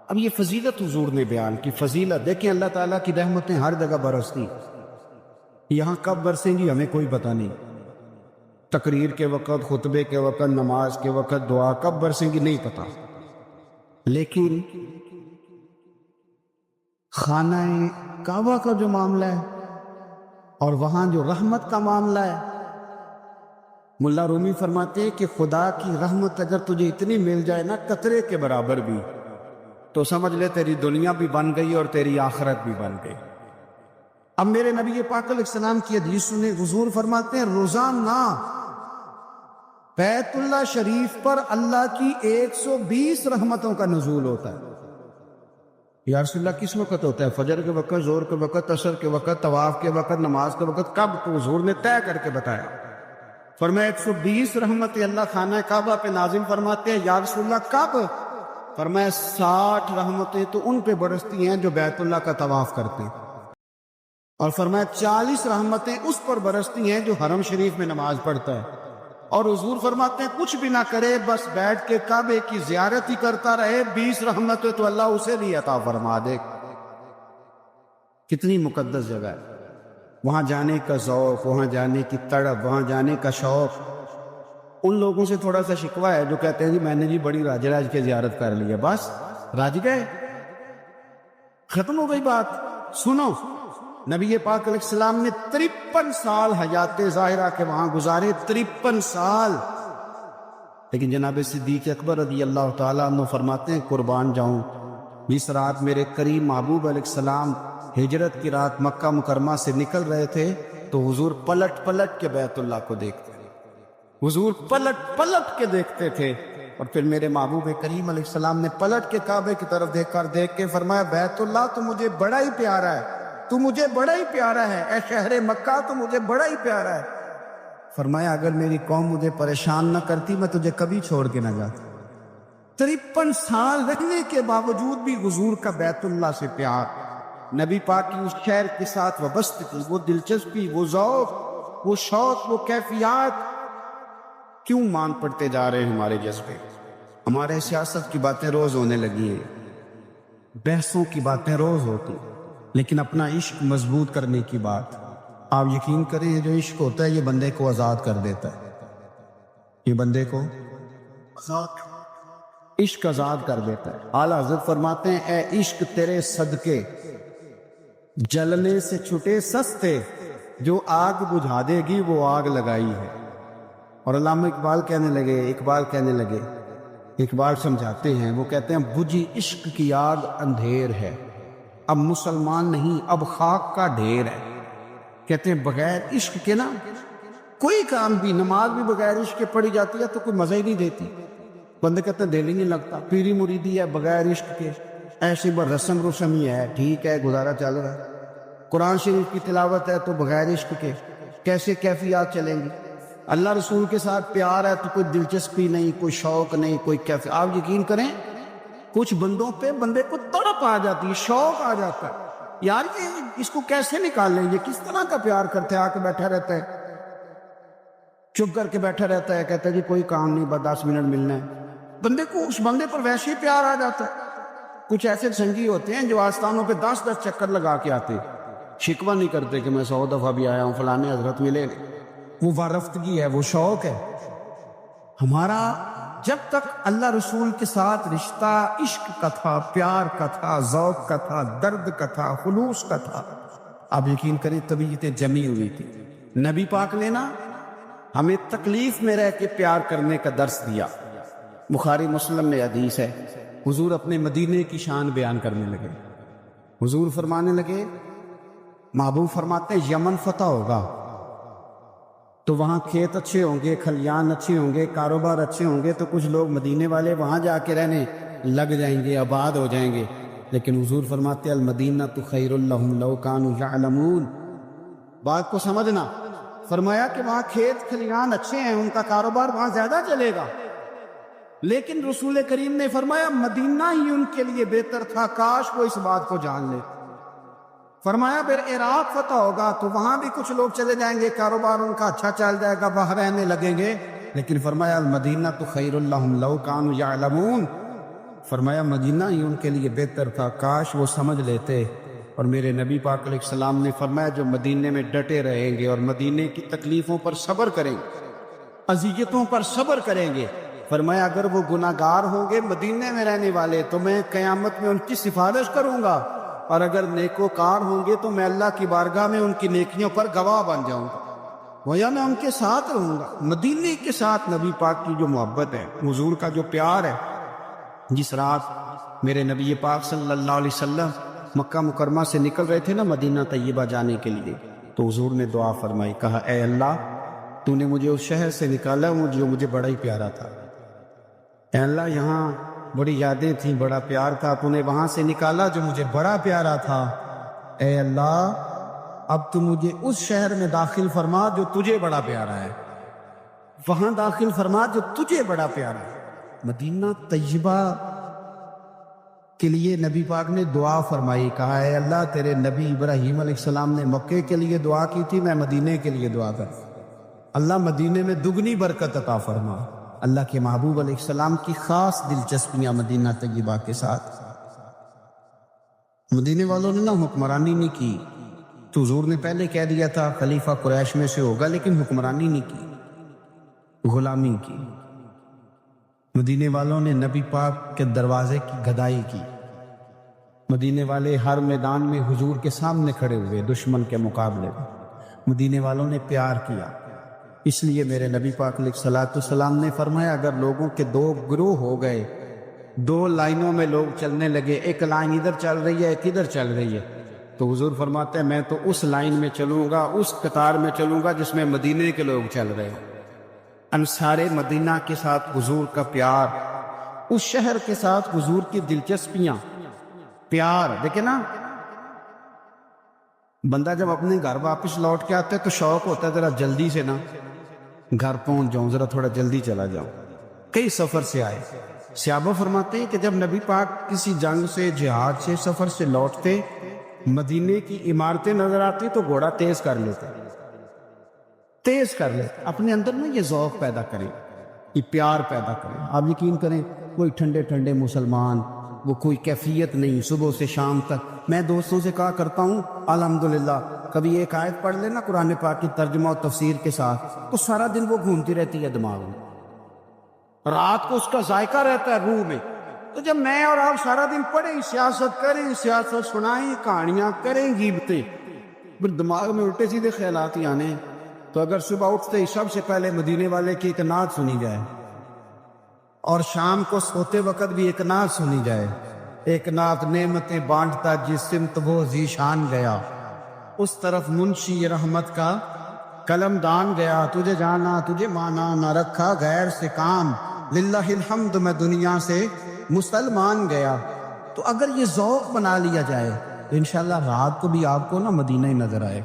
اب یہ فضیلت حضور نے بیان کی، فضیلت دیکھیں اللہ تعالیٰ کی رحمتیں ہر جگہ برستی، یہاں کب برسیں گی ہمیں کوئی پتہ نہیں، تقریر کے وقت، خطبے کے وقت، نماز کے وقت، دعا کب برسیں گی نہیں پتہ، لیکن خانہ کعبہ کا جو معاملہ ہے اور وہاں جو رحمت کا معاملہ ہے، ملا رومی فرماتے ہیں کہ خدا کی رحمت اگر تجھے اتنی مل جائے نا قطرے کے برابر بھی، تو سمجھ لے تیری دنیا بھی بن گئی اور تیری آخرت بھی بن گئی۔ اب میرے نبی پاک علیہ السلام کی حدیث سنیں، حضور فرماتے ہیں روزانہ بیت اللہ شریف پر اللہ کی 120 رحمتوں کا نزول ہوتا ہے۔ یا رسول اللہ کس وقت ہوتا ہے؟ فجر کے وقت، ظہر کے وقت، عصر کے وقت، طواف کے وقت، نماز کے وقت، کب؟ تو حضور نے طے کر کے بتایا، فرمایا 120 رحمتیں اللہ خانہ کعبہ پہ نازل فرماتے ہیں۔ یا رسول اللہ کب؟ فرمایا 60 رحمتیں تو ان پہ برستی ہیں جو بیت اللہ کا طواف کرتے ہیں، اور فرمایا 40 رحمتیں اس پر برستی ہیں جو حرم شریف میں نماز پڑھتا ہے، اور حضور فرماتے ہیں کچھ بھی نہ کرے بس بیٹھ کے کعبے کی زیارت ہی کرتا رہے، 20 رحمتیں تو اللہ اسے بھی عطا فرما دے۔ کتنی مقدس جگہ ہے، وہاں جانے کا ذوق، وہاں جانے کی تڑپ، وہاں جانے کا شوق، ان لوگوں سے تھوڑا سا شکوہ ہے جو کہتے ہیں جی میں نے جی بڑی راج راج کی زیارت کر لی ہے، بس راج گئے، ختم ہو گئی بات۔ سنو، نبی پاک علیہ السلام نے 53 سال حیات ظاہرہ کے وہاں گزارے، 53 سال۔ لیکن جناب صدیق اکبر رضی اللہ تعالیٰ عنہ فرماتے ہیں قربان جاؤں، جس رات میرے کریم محبوب علیہ السلام ہجرت کی رات مکہ مکرمہ سے نکل رہے تھے تو حضور پلٹ پلٹ کے بیت اللہ کو دیکھتے تھے، حضور پلٹ پلٹ کے دیکھتے تھے۔ اور پھر میرے محبوب کریم علیہ السلام نے پلٹ کے کعبے کی طرف دیکھ کے فرمایا بیت اللہ تو مجھے بڑا ہی پیارا ہے، تو مجھے بڑا ہی پیارا ہے، اے شہر مکہ تو مجھے بڑا ہی پیارا ہے۔ فرمایا اگر میری قوم مجھے پریشان نہ کرتی میں تجھے کبھی چھوڑ کے نہ جاتا۔ 53 سال رہنے کے باوجود بھی حضور کا بیت اللہ سے پیار، نبی پاک کی اس شہر کے ساتھ وابستگی، وہ دلچسپی، وہ ذوق، وہ شوق، وہ کیفیات کیوں مان پڑتے جا رہے ہیں ہمارے جذبے؟ ہمارے سیاست کی باتیں روز ہونے لگی ہیں، بحثوں کی باتیں روز ہوتی، لیکن اپنا عشق مضبوط کرنے کی بات، آپ یقین کریں یہ جو عشق ہوتا ہے یہ بندے کو آزاد کر دیتا ہے، یہ بندے کو عشق آزاد کر دیتا ہے۔ اعلیٰ حضرت فرماتے ہیں اے عشق تیرے صدقے جلنے سے چھٹے سستے، جو آگ بجھا دے گی وہ آگ لگائی ہے۔ اور علامہ اقبال کہنے لگے اقبال سمجھاتے ہیں، وہ کہتے ہیں بجھی عشق کی آگ اندھیر ہے، اب مسلمان نہیں اب خاک کا ڈھیر ہے۔ کہتے ہیں بغیر عشق کے نا کوئی کام بھی، نماز بھی بغیر عشق کے پڑھی جاتی ہے تو کوئی مزہ ہی نہیں دیتی، بندے کہتے ہیں دل ہی نہیں لگتا۔ پیری مریدی ہے بغیر عشق کے ایسے بس رسم ہی ہے، ٹھیک ہے گزارا چل رہا ہے۔ قرآن شریف کی تلاوت ہے تو بغیر عشق کے کیسے کیفیات چلیں گی؟ اللہ رسول کے ساتھ پیار ہے تو کوئی دلچسپی نہیں، کوئی شوق نہیں، کوئی کیفیت۔ آپ یقین کریں کچھ بندوں پہ بندے کو تڑپ آ جاتی ہے، شوق آ جاتا ہے، یار یہ اس کو کیسے نکالیں، یہ کس طرح کا پیار کرتے ہیں، آ کے بیٹھا رہتا ہے، چپ کر کے بیٹھا رہتا ہے، کہتا ہے جی کوئی کام نہیں بس 10 منٹ ملنا ہے۔ بندے کو اس بندے پر ویسے ہی پیار آ جاتا ہے۔ کچھ ایسے سنگی ہوتے ہیں جو آستانوں پہ 10 چکر لگا کے آتے، شکوہ نہیں کرتے کہ میں 100 دفعہ بھی آیا ہوں فلانے حضرت ملے، وہ وارفتگی ہے، وہ شوق ہے ہمارا۔ جب تک اللہ رسول کے ساتھ رشتہ عشق کا تھا، پیار کا تھا، ذوق کا تھا، درد کا تھا، خلوص کا تھا، آپ یقین کریں طبیعتیں جمی ہوئی تھی۔ نبی پاک نے نا ہمیں تکلیف میں رہ کے پیار کرنے کا درس دیا۔ بخاری مسلم میں حدیث ہے، حضور اپنے مدینے کی شان بیان کرنے لگے، حضور فرمانے لگے، محبوب فرماتے ہیں یمن فتح ہوگا تو وہاں کھیت اچھے ہوں گے، کھلیان اچھے ہوں گے، کاروبار اچھے ہوں گے، تو کچھ لوگ مدینے والے وہاں جا کے رہنے لگ جائیں گے، آباد ہو جائیں گے۔ لیکن حضور فرماتے ہیں المدینہ تو خیر لہم لو کانوا یعلمون، بات کو سمجھنا، فرمایا کہ وہاں کھیت کھلیان اچھے ہیں، ان کا کاروبار وہاں زیادہ چلے گا، لیکن رسول کریم نے فرمایا مدینہ ہی ان کے لیے بہتر تھا، کاش وہ اس بات کو جان لے۔ فرمایا پھر عراق فتح ہوگا تو وہاں بھی کچھ لوگ چلے جائیں گے، کاروبار ان کا اچھا چل جائے گا، وہاں رہنے لگیں گے، لیکن فرمایا المدینہ تو خیر لہم لو کانوا یعلمون، فرمایا مدینہ ہی ان کے لیے بہتر تھا، کاش وہ سمجھ لیتے۔ اور میرے نبی پاک علیہ السلام نے فرمایا جو مدینے میں ڈٹے رہیں گے اور مدینے کی تکلیفوں پر صبر کریں گے، اذیتوں پر صبر کریں گے، فرمایا اگر وہ گناہگار ہوں گے مدینے میں رہنے والے تو میں قیامت میں ان کی سفارش کروں گا، اور اگر نیکوکار ہوں گے تو میں اللہ کی بارگاہ میں ان کی نیکیوں پر گواہ بن جاؤں گا، گویا میں ان کے ساتھ رہوں گا۔ مدینے کے ساتھ نبی پاک کی جو محبت ہے، حضور کا جو پیار ہے، جس رات میرے نبی پاک صلی اللہ علیہ وسلم مکہ مکرمہ سے نکل رہے تھے نا مدینہ طیبہ جانے کے لیے، تو حضور نے دعا فرمائی، کہا اے اللہ تو نے مجھے اس شہر سے نکالا جو مجھے بڑا ہی پیارا تھا، اے اللہ یہاں بڑی یادیں تھیں، بڑا پیار تھا، تو نے وہاں سے نکالا جو مجھے بڑا پیارا تھا، اے اللہ اب تو مجھے اس شہر میں داخل فرما جو تجھے بڑا پیارا ہے، وہاں داخل فرما جو تجھے بڑا پیارا ہے۔ مدینہ طیبہ کے لیے نبی پاک نے دعا فرمائی، کہا اے اللہ تیرے نبی ابراہیم علیہ السلام نے مکے کے لیے دعا کی تھی، میں مدینے کے لیے دعا کر، اللہ مدینے میں دگنی برکت عطا فرما۔ اللہ کے محبوب علیہ السلام کی خاص دلچسپیاں مدینہ طیبہ کے ساتھ، مدینے والوں نے نہ حکمرانی نہیں کی، تو حضور نے پہلے کہہ دیا تھا خلیفہ قریش میں سے ہوگا، لیکن حکمرانی نہیں کی، غلامی کی. مدینے والوں نے نبی پاک کے دروازے کی گدائی کی. مدینے والے ہر میدان میں حضور کے سامنے کھڑے ہوئے دشمن کے مقابلے میں. مدینے والوں نے پیار کیا. اس لیے میرے نبی پاک علیہ الصلوۃ والسلام نے فرمایا اگر لوگوں کے دو گروہ ہو گئے, دو لائنوں میں لوگ چلنے لگے, ایک لائن ادھر چل رہی ہے ایک ادھر چل رہی ہے, تو حضور فرماتے ہیں میں تو اس لائن میں چلوں گا, اس قطار میں چلوں گا جس میں مدینے کے لوگ چل رہے ہیں. انصار مدینہ کے ساتھ حضور کا پیار, اس شہر کے ساتھ حضور کی دلچسپیاں, پیار. دیکھیں نا, بندہ جب اپنے گھر واپس لوٹ کے آتا ہے تو شوق ہوتا ہے ذرا جلدی سے نا گھر پہنچ جاؤں, ذرا تھوڑا جلدی چلا جاؤں. کئی سفر سے آئے. صحابہ فرماتے ہیں کہ جب نبی پاک کسی جنگ سے, جہاد سے, سفر سے لوٹتے, مدینے کی عمارتیں نظر آتی تو گھوڑا تیز کر لیتے, تیز کر لیتے. اپنے اندر نا یہ ذوق پیدا کریں, یہ پیار پیدا کریں. آپ یقین کریں کوئی ٹھنڈے ٹھنڈے مسلمان, وہ کوئی کیفیت نہیں, صبح سے شام تک. میں دوستوں سے کہا کرتا ہوں الحمدللہ کبھی ایک آیت پڑھ لینا قرآن پاک کی ترجمہ و تفسیر کے ساتھ تو سارا دن وہ گھومتی رہتی ہے دماغ میں, رات کو اس کا ذائقہ رہتا ہے روح میں. تو جب میں اور آپ سارا دن پڑھیں, سیاست کریں, سیاست سنائیں, کہانیاں کریں, غیبتیں, پھر دماغ میں الٹے سیدھے خیالات ہی آنے. تو اگر صبح اٹھتے ہی سب سے پہلے مدینے والے کی ایک نعت سنی جائے اور شام کو سوتے وقت بھی ایک نعت سنی جائے, ایک نعت نعمتیں بانٹتا جس سمت وہ ذیشان گیا, اس طرف منشی رحمت کا قلم دان گیا, تجھے جانا تجھے مانا نہ رکھا غیر سے کام, للہ الحمد میں دنیا سے مسلمان گیا. تو اگر یہ ذوق بنا لیا جائے تو انشاءاللہ رات کو بھی آپ کو نا مدینہ ہی نظر آئے.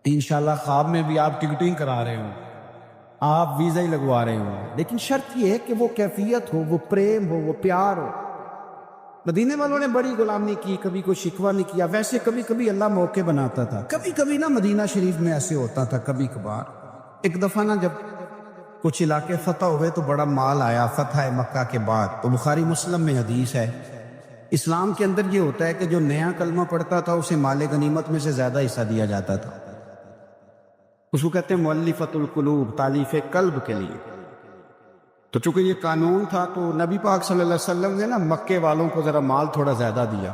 انشاءاللہ خواب میں بھی آپ ٹکٹنگ کرا رہے ہوں, آپ ویزا ہی لگوا رہے ہوں, لیکن شرط یہ ہے کہ وہ کیفیت ہو, وہ پریم ہو, وہ پیار ہو. مدینے والوں نے بڑی غلامی کی, کبھی کوئی شکوہ نہیں کیا. ویسے کبھی کبھی اللہ موقع بناتا تھا, کبھی کبھی نا مدینہ شریف میں ایسے ہوتا تھا کبھی کبھار. ایک دفعہ نا جب کچھ علاقے فتح ہوئے تو بڑا مال آیا فتح مکہ کے بعد, تو بخاری مسلم میں حدیث ہے. اسلام کے اندر یہ ہوتا ہے کہ جو نیا کلمہ پڑھتا تھا اسے مال غنیمت میں سے زیادہ حصہ دیا جاتا تھا. اس کو کہتے ہیں مؤلفۃ القلوب, تالیف قلب کے لیے. تو چونکہ یہ قانون تھا تو نبی پاک صلی اللہ علیہ وسلم نے نا مکے والوں کو ذرا مال تھوڑا زیادہ دیا.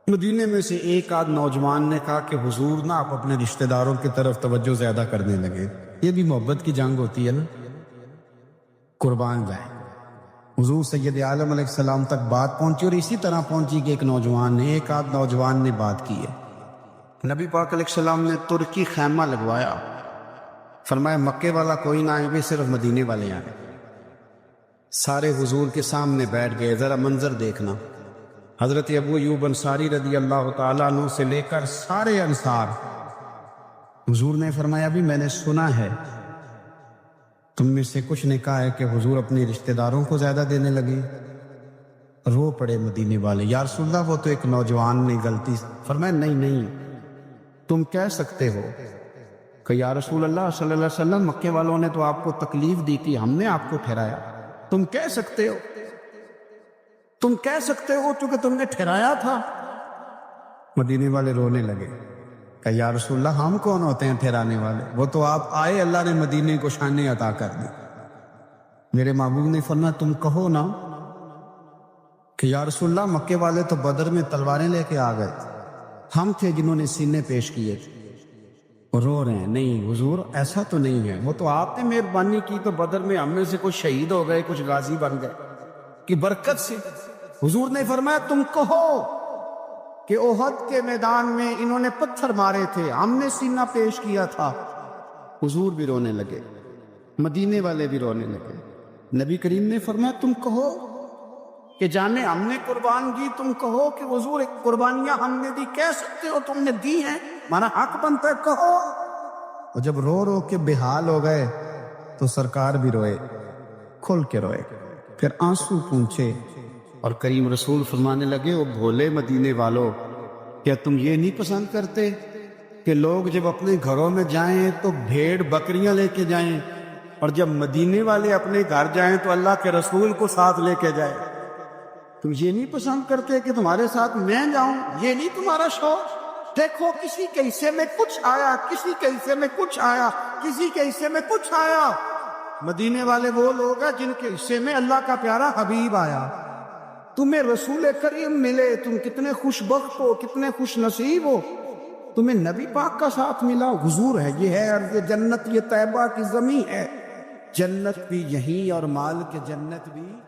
مدینے میں سے ایک آدھ نوجوان نے کہا کہ حضور نا آپ اپنے رشتہ داروں کی طرف توجہ زیادہ کرنے لگے. یہ بھی محبت کی جنگ ہوتی ہے نا, قربان جائے. حضور سید عالم علیہ السلام تک بات پہنچی, اور اسی طرح پہنچی کہ ایک نوجوان نے, ایک آدھ نوجوان نے بات کی ہے. نبی پاک علیہ السلام نے ترکی خیمہ لگوایا, فرمایا مکے والا کوئی نہ آئے, صرف مدینے والے آئے. سارے حضور کے سامنے بیٹھ گئے. ذرا منظر دیکھنا, حضرت ابو ایوب انصاری رضی اللہ تعالیٰ عنہ سے لے کر سارے انصار. حضور نے فرمایا بھی میں نے سنا ہے تم میں سے کچھ نے کہا ہے کہ حضور اپنے رشتہ داروں کو زیادہ دینے لگے. رو پڑے مدینے والے, یا رسول اللہ وہ تو ایک نوجوان نے غلطی. فرمایا نہیں تم کہہ سکتے ہو کہ یا رسول اللہ صلی اللہ علیہ وسلم مکے والوں نے تو آپ کو تکلیف دی تھی, ہم نے آپ کو ٹھہرایا. تم کہہ سکتے ہو, تم کہہ سکتے ہو چونکہ تم نے ٹھہرایا تھا. مدینے والے رونے لگے کہ یا رسول اللہ ہم کون ہوتے ہیں ٹھہرانے والے, وہ تو آپ آئے, اللہ نے مدینے کو شانیں عطا کر دی. میرے محبوب نے فرمایا تم کہو نا کہ یا رسول اللہ مکے والے تو بدر میں تلواریں لے کے آ گئے, ہم تھے جنہوں نے سینے پیش کیے. رو رہے ہیں نہیں حضور ایسا تو نہیں ہے, وہ تو آپ نے مہربانی کی تو بدر میں ہم میں سے کچھ شہید ہو گئے, کچھ غازی بن گئے کی برکت سے. حضور نے فرمایا تم کہو کہ احد کے میدان میں انہوں نے پتھر مارے تھے, ہم نے سینہ پیش کیا تھا. حضور بھی رونے لگے, مدینے والے بھی رونے لگے. نبی کریم نے فرمایا تم کہو کہ جانے ہم نے قربان کی, تم کہو کہ حضور ایک قربانیاں ہم نے دی. کہہ سکتے ہو تم نے دی ہیں, ہمارا حق بنتا ہے, کہو. اور جب رو رو کے بے حال ہو گئے تو سرکار بھی روئے, کھل کے روئے, پھر آنسو پونچھے اور کریم رسول فرمانے لگے او بھولے مدینے والو, کیا تم یہ نہیں پسند کرتے کہ لوگ جب اپنے گھروں میں جائیں تو بھیڑ بکریاں لے کے جائیں, اور جب مدینے والے اپنے گھر جائیں تو اللہ کے رسول کو ساتھ لے کے جائیں؟ تم یہ نہیں پسند کرتے کہ تمہارے ساتھ میں جاؤں, یہ نہیں تمہارا شوق؟ دیکھو کسی کے حصے میں کچھ آیا، کسی کے حصے میں کچھ آیا، کسی کے حصے میں کچھ آیا۔ مدینے والے وہ لوگ ہیں جن کے حصے میں اللہ کا پیارا حبیب آیا۔ تمہیں رسول کریم ملے، تم کتنے خوش بخت ہو، کتنے خوش نصیب ہو، تمہیں نبی پاک کا ساتھ ملا۔ حضور ہے، یہ ہے ارض جنت، یہ طیبہ کی زمین ہے، جنت بھی یہیں اور مال کے جنت بھی